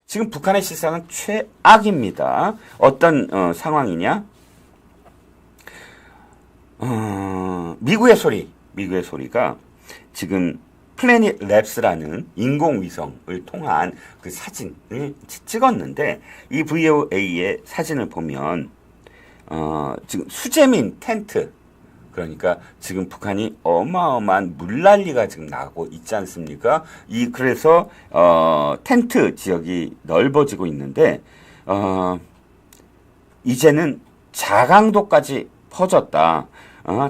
지금 북한의 실상은 최악입니다. 어떤 상황이냐? 미국의 소리가 지금 플래닛 랩스라는 인공위성을 통한 그 사진을 찍었는데, 이 VOA의 사진을 보면 지금 수재민 텐트, 그러니까 지금 북한이 어마어마한 물난리가 지금 나고 있지 않습니까? 그래서 텐트 지역이 넓어지고 있는데 이제는 자강도까지 퍼졌다.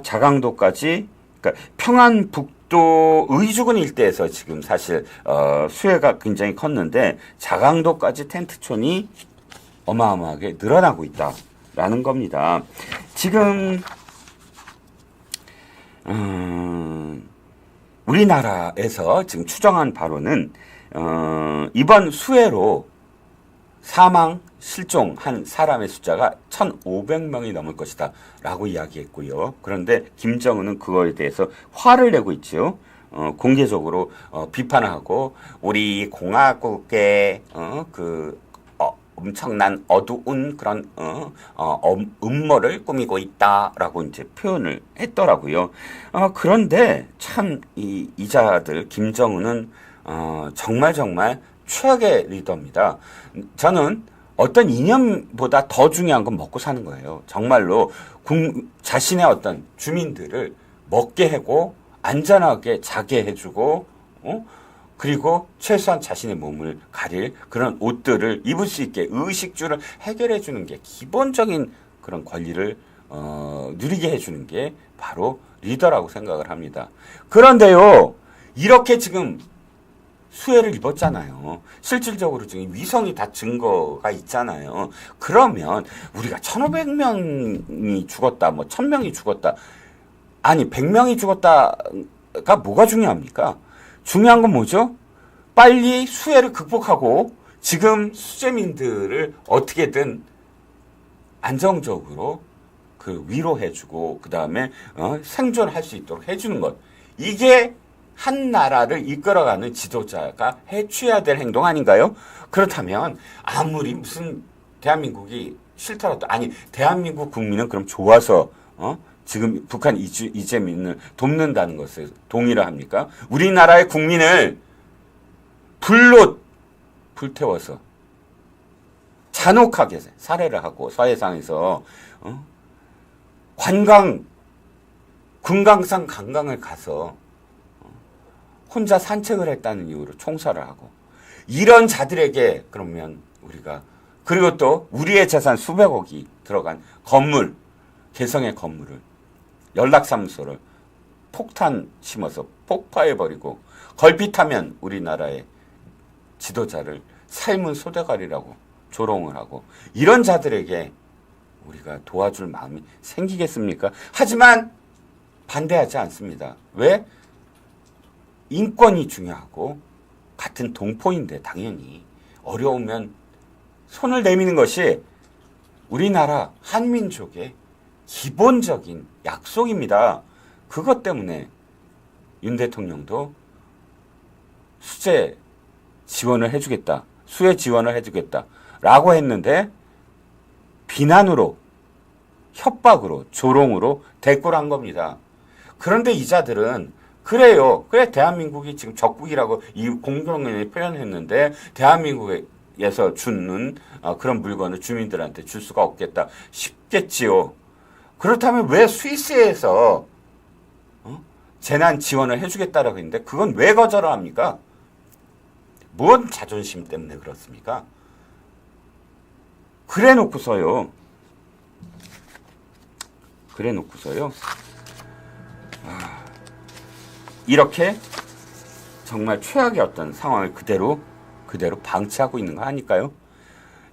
자강도까지, 그러니까 평안북도 의주군 일대에서 지금 사실 수해가 굉장히 컸는데 자강도까지 텐트촌이 어마어마하게 늘어나고 있다라는 겁니다. 지금 우리나라에서 지금 추정한 바로는 이번 수해로 사망, 실종한 사람의 숫자가 1,500명이 넘을 것이다 라고 이야기했고요. 그런데 김정은은 그거에 대해서 화를 내고 있죠. 공개적으로 비판을 하고 우리 공화국의 엄청난 어두운 그런 음모를 꾸미고 있다라고 이제 표현을 했더라고요. 그런데 참 이자들 김정은은 정말 최악의 리더입니다. 저는 어떤 이념보다 더 중요한 건 먹고 사는 거예요. 정말로 자신의 어떤 주민들을 먹게 하고 안전하게 자게 해주고 그리고 최소한 자신의 몸을 가릴 그런 옷들을 입을 수 있게 의식주를 해결해 주는 게 기본적인 그런 권리를 누리게 해주는 게 바로 리더라고 생각을 합니다. 그런데요, 이렇게 지금 수해를 입었잖아요. 실질적으로 지금 위성이 다 증거가 있잖아요. 그러면 우리가 1,500명이 죽었다, 1,000명이 죽었다, 아니 100명이 죽었다가 뭐가 중요합니까? 중요한 건 뭐죠? 빨리 수해를 극복하고 지금 수재민들을 어떻게든 안정적으로 위로해주고 그 다음에 생존할 수 있도록 해주는 것. 이게 한 나라를 이끌어가는 지도자가 취해야 될 행동 아닌가요? 그렇다면 아무리 무슨 대한민국이 싫더라도, 아니 대한민국 국민은 그럼 좋아서 지금 북한 이재민을 돕는다는 것을 동의를 합니까? 우리나라의 국민을 불로 불태워서 잔혹하게 살해를 하고 서해상에서 금강산 관광을 가서 혼자 산책을 했다는 이유로 총살을 하고, 이런 자들에게 그러면 우리가, 그리고 또 우리의 재산 수백억이 들어간 건물, 개성의 건물을, 연락사무소를 폭탄 심어서 폭파해버리고 걸핏하면 우리나라의 지도자를 삶은 소대가리라고 조롱을 하고, 이런 자들에게 우리가 도와줄 마음이 생기겠습니까? 하지만 반대하지 않습니다. 왜? 인권이 중요하고 같은 동포인데 당연히 어려우면 손을 내미는 것이 우리나라 한민족의 기본적인 약속입니다. 그것 때문에 윤 대통령도 수재 지원을 해주겠다, 수해 지원을 해주겠다 라고 했는데 비난으로, 협박으로, 조롱으로 대꾸를 한 겁니다. 그런데 이자들은 그래요. 그래, 대한민국이 지금 적국이라고 이 공동연히 표현했는데 대한민국에서 주는 그런 물건을 주민들한테 줄 수가 없겠다 싶겠지요. 그렇다면 왜 스위스에서 재난 지원을 해주겠다라고 했는데 그건 왜 거절을 합니까? 뭔 자존심 때문에 그렇습니까? 그래 놓고서요. 이렇게 정말 최악의 어떤 상황을 그대로 방치하고 있는 거 아닐까요?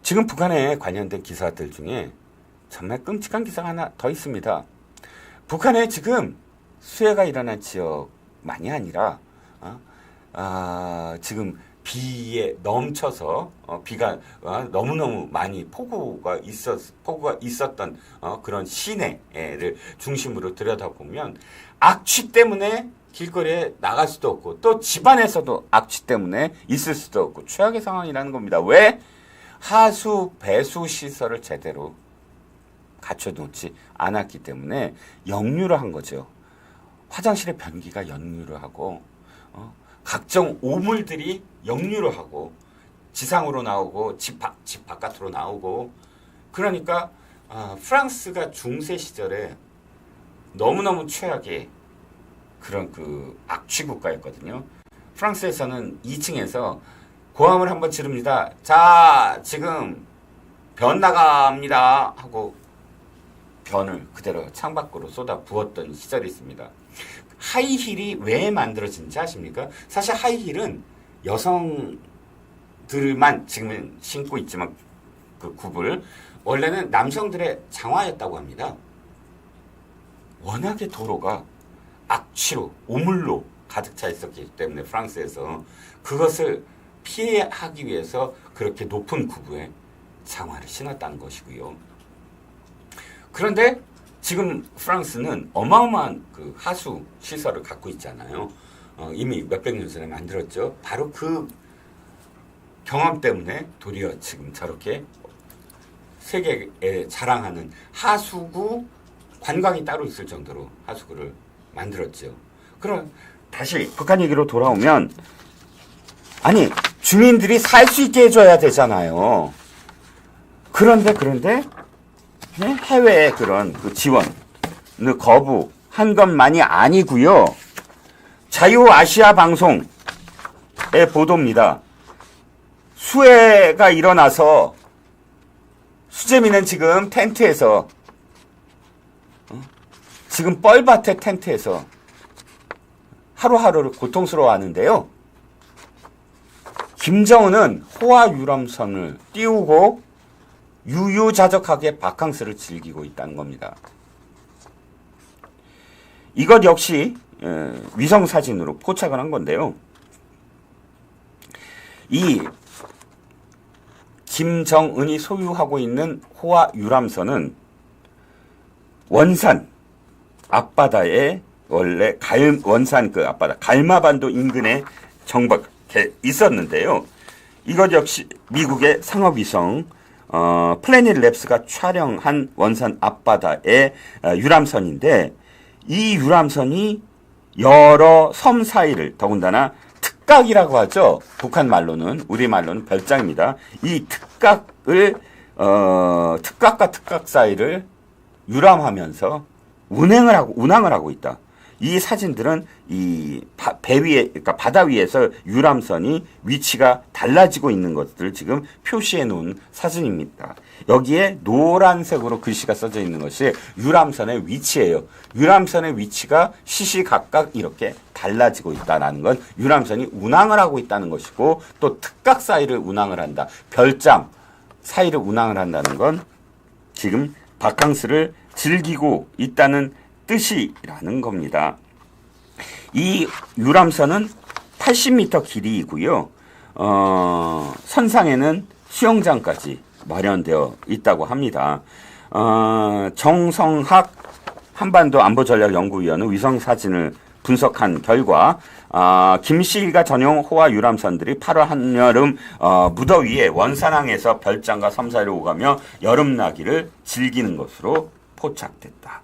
지금 북한에 관련된 기사들 중에 정말 끔찍한 기사가 하나 더 있습니다. 북한에 지금 수해가 일어난 지역만이 아니라 지금 비에 넘쳐서 비가 너무너무 많이 폭우가 있었던 그런 시내를 중심으로 들여다보면 악취 때문에 길거리에 나갈 수도 없고 또 집안에서도 악취 때문에 있을 수도 없고 최악의 상황이라는 겁니다. 왜? 하수 배수 시설을 제대로 갖춰놓지 않았기 때문에 역류를 한 거죠. 화장실의 변기가 역류를 하고 각종 오물들이 역류를 하고 지상으로 나오고 집 바깥으로 나오고 그러니까 프랑스가 중세 시절에 너무너무 최악의 그런 그 악취 국가였거든요. 프랑스에서는 2층에서 고함을 한번 지릅니다. 자, 지금 변 나갑니다 하고 변을 그대로 창밖으로 쏟아 부었던 시절이 있습니다. 하이힐이 왜 만들어진지 아십니까? 사실 하이힐은 여성들만 지금은 신고 있지만 그 굽을 원래는 남성들의 장화였다고 합니다. 워낙에 도로가 악취로 오물로 가득 차 있었기 때문에 프랑스에서 그것을 피하기 위해서 그렇게 높은 구부에 장화를 신었다는 것이고요. 그런데 지금 프랑스는 어마어마한 그 하수 시설을 갖고 있잖아요. 이미 몇백 년 전에 만들었죠. 바로 그 경험 때문에 도리어 지금 저렇게 세계에 자랑하는 하수구 관광이 따로 있을 정도로 하수구를 만들었죠. 그럼 다시 북한 얘기로 돌아오면 아니 주민들이 살 수 있게 해줘야 되잖아요. 그런데 해외의 그런 그 지원을 거부한 것만이 아니고요. 자유아시아 방송의 보도입니다. 수해가 일어나서 수재민은 지금 텐트에서 지금 뻘밭의 텐트에서 하루하루를 고통스러워하는데요. 김정은은 호화 유람선을 띄우고 유유자적하게 바캉스를 즐기고 있다는 겁니다. 이것 역시 위성사진으로 포착을 한 건데요. 이 김정은이 소유하고 있는 호화 유람선은 원산 앞바다에 원래 원산 그 앞바다 갈마반도 인근에 정박해 있었는데요. 이것 역시 미국의 상업위성 플래닛 랩스가 촬영한 원산 앞바다의 유람선인데 이 유람선이 여러 섬 사이를 더군다나 특각이라고 하죠. 북한 말로는 우리 말로는 별장입니다. 이 특각을 특각과 특각 사이를 유람하면서 운항을 하고 있다. 이 사진들은 이 배 위에, 그러니까 바다 위에서 유람선이 위치가 달라지고 있는 것들을 지금 표시해 놓은 사진입니다. 여기에 노란색으로 글씨가 써져 있는 것이 유람선의 위치예요. 유람선의 위치가 시시각각 이렇게 달라지고 있다는 건 유람선이 운항을 하고 있다는 것이고 또 특각 사이를 운항을 한다. 별장 사이를 운항을 한다는 건 지금 바캉스를 즐기고 있다는 뜻이라는 겁니다. 이 유람선은 80m 길이이고요. 선상에는 수영장까지 마련되어 있다고 합니다. 정성학 한반도 안보전략연구위원은 위성사진을 분석한 결과 김씨 일가 전용 호화 유람선들이 8월 한여름 무더위에 원산항에서 별장과 섬 사이를 오가며 여름나기를 즐기는 것으로 포착됐다.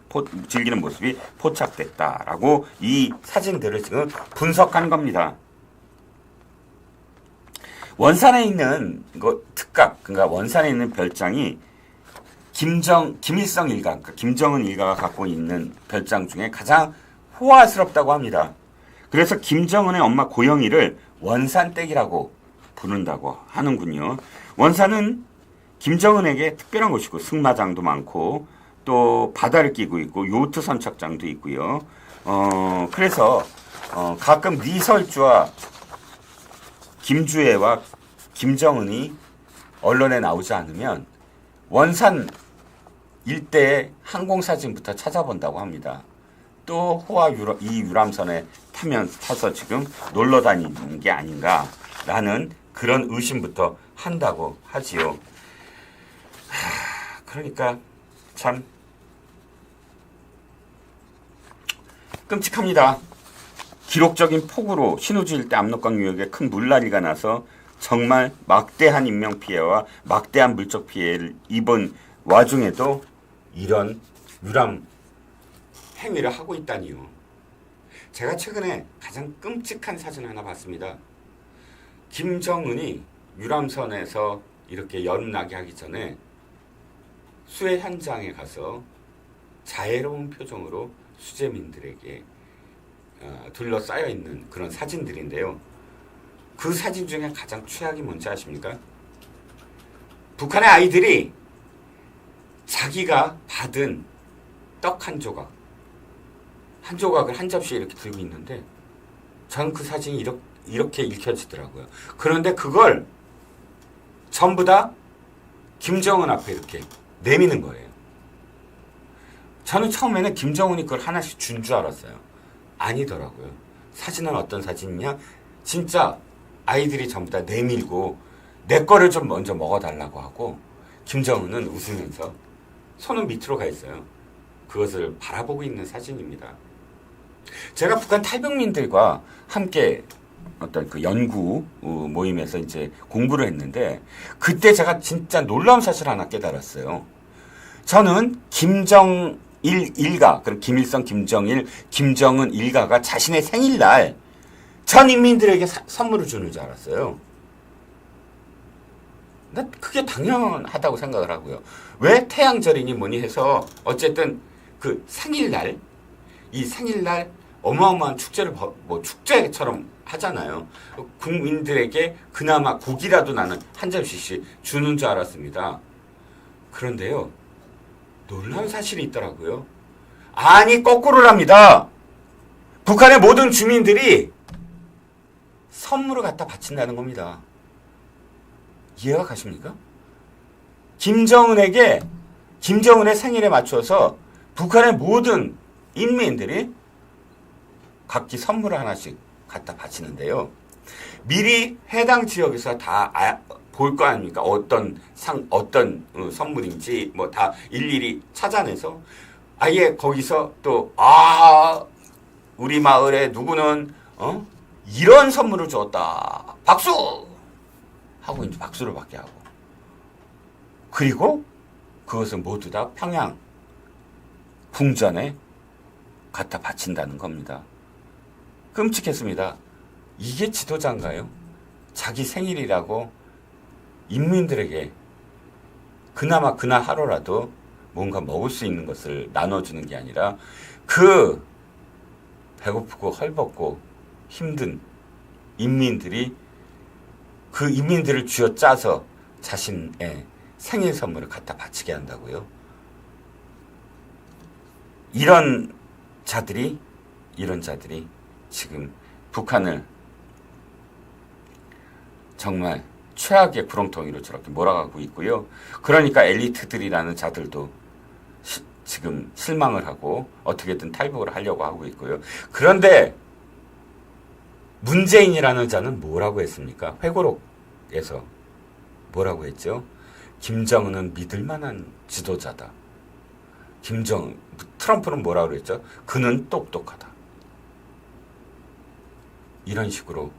즐기는 모습이 포착됐다라고 이 사진들을 지금 분석한 겁니다. 원산에 있는 특각, 그러니까 원산에 있는 별장이 김일성 일가, 그러니까 김정은 일가가 갖고 있는 별장 중에 가장 호화스럽다고 합니다. 그래서 김정은의 엄마 고영이를 원산댁이라고 부른다고 하는군요. 원산은 김정은에게 특별한 곳이고 승마장도 많고 또 바다를 끼고 있고 요트 선착장도 있고요. 그래서 가끔 리설주와 김주애와 김정은이 언론에 나오지 않으면 원산 일대의 항공사진부터 찾아본다고 합니다. 또 이 유람선에 타서 지금 놀러 다니는 게 아닌가라는 그런 의심부터 한다고 하지요. 그러니까 참 끔찍합니다. 기록적인 폭우로 신우주 일대 압록강 유역에 큰 물난리가 나서 정말 막대한 인명피해와 막대한 물적 피해를 입은 와중에도 이런 유람 행위를 하고 있다니요. 제가 최근에 가장 끔찍한 사진 하나 봤습니다. 김정은이 유람선에서 이렇게 여름나게 하기 전에 수해 현장에 가서 자애로운 표정으로 수재민들에게 둘러싸여 있는 그런 사진들인데요. 그 사진 중에 가장 최악이 뭔지 아십니까? 북한의 아이들이 자기가 받은 떡 한 조각, 한 조각을 한 접시에 이렇게 들고 있는데 저는 그 사진이 이렇게 읽혀지더라고요. 그런데 그걸 전부 다 김정은 앞에 이렇게 내미는 거예요. 저는 처음에는 김정은이 그걸 하나씩 준 줄 알았어요. 아니더라고요. 사진은 어떤 사진이냐? 진짜 아이들이 전부 다 내밀고 내 거를 좀 먼저 먹어달라고 하고 김정은은 웃으면서 손은 밑으로 가 있어요. 그것을 바라보고 있는 사진입니다. 제가 북한 탈북민들과 함께 어떤 그 연구 모임에서 이제 공부를 했는데 그때 제가 진짜 놀라운 사실 하나 깨달았어요. 저는 김정일 일가, 그럼 김일성, 김정일, 김정은 일가가 자신의 생일날 전 인민들에게 선물을 주는 줄 알았어요. 난 그게 당연하다고 생각을 하고요. 왜 태양절이니 뭐니 해서 어쨌든 그 생일날, 이 생일날 어마어마한 축제를 축제처럼 하잖아요. 국민들에게 그나마 고기라도 나는 한 접시씩 주는 줄 알았습니다. 그런데요, 놀라운 사실이 있더라고요. 아니, 거꾸로랍니다. 북한의 모든 주민들이 선물을 갖다 바친다는 겁니다. 이해가 가십니까? 김정은의 생일에 맞춰서 북한의 모든 인민들이 각기 선물을 하나씩 갖다 바치는데요. 미리 해당 지역에서 다 볼 거 아닙니까? 어떤 선물인지 뭐 다 일일이 찾아내서 아예 거기서 또 우리 마을에 누구는 이런 선물을 줬다. 박수! 하고 이제 박수를 받게 하고. 그리고 그것을 모두 다 평양 궁전에 갖다 바친다는 겁니다. 끔찍했습니다. 이게 지도자인가요? 자기 생일이라고 인민들에게 그나마 그날 하루라도 뭔가 먹을 수 있는 것을 나눠주는 게 아니라 그 배고프고 헐벗고 힘든 인민들이 그 인민들을 쥐어짜서 자신의 생일 선물을 갖다 바치게 한다고요. 이런 자들이 지금 북한을 정말 최악의 구렁텅이로 저렇게 몰아가고 있고요. 그러니까 엘리트들이라는 자들도 지금 실망을 하고 어떻게든 탈북을 하려고 하고 있고요. 그런데 문재인이라는 자는 뭐라고 했습니까? 회고록에서 뭐라고 했죠? 김정은은 믿을 만한 지도자다. 트럼프는 뭐라고 그랬죠? 그는 똑똑하다. 이런 식으로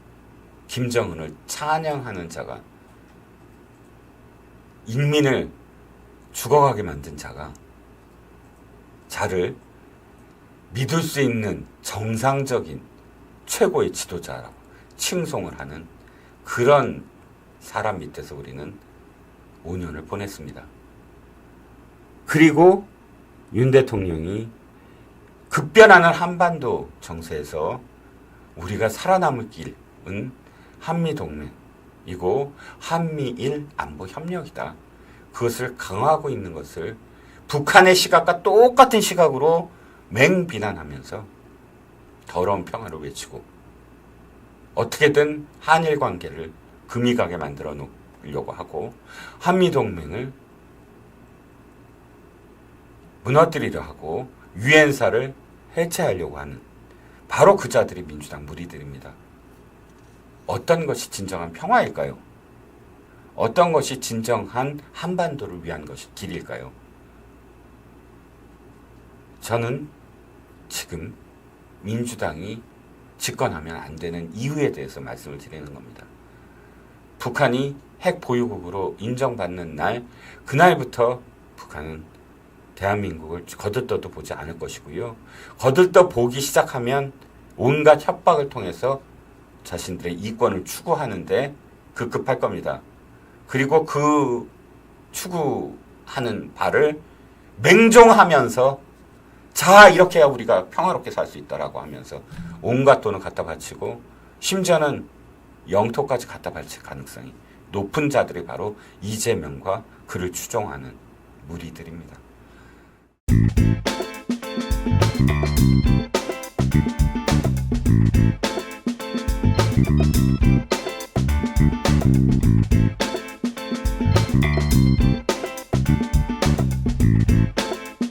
김정은을 찬양하는 자가, 인민을 죽어가게 만든 자를 믿을 수 있는 정상적인 최고의 지도자라고 칭송을 하는 그런 사람 밑에서 우리는 5년을 보냈습니다. 그리고 윤 대통령이 급변하는 한반도 정세에서 우리가 살아남을 길은 한미동맹이고 한미일 안보협력이다. 그것을 강화하고 있는 것을 북한의 시각과 똑같은 시각으로 맹비난하면서 더러운 평화를 외치고 어떻게든 한일 관계를 금이 가게 만들어 놓으려고 하고 한미동맹을 무너뜨리려 하고 유엔사를 해체하려고 하는 바로 그 자들이 민주당 무리들입니다. 어떤 것이 진정한 평화일까요? 어떤 것이 진정한 한반도를 위한 길일까요? 저는 지금 민주당이 집권하면 안 되는 이유에 대해서 말씀을 드리는 겁니다. 북한이 핵 보유국으로 인정받는 날, 그날부터 북한은 대한민국을 거들떠도 보지 않을 것이고요. 거들떠 보기 시작하면 온갖 협박을 통해서 자신들의 이권을 추구하는데 급급할 겁니다. 그리고 그 추구하는 바를 맹종하면서 자, 이렇게 해야 우리가 평화롭게 살 수 있다라고 하면서 온갖 돈을 갖다 바치고 심지어는 영토까지 갖다 바칠 가능성이 높은 자들이 바로 이재명과 그를 추종하는 무리들입니다.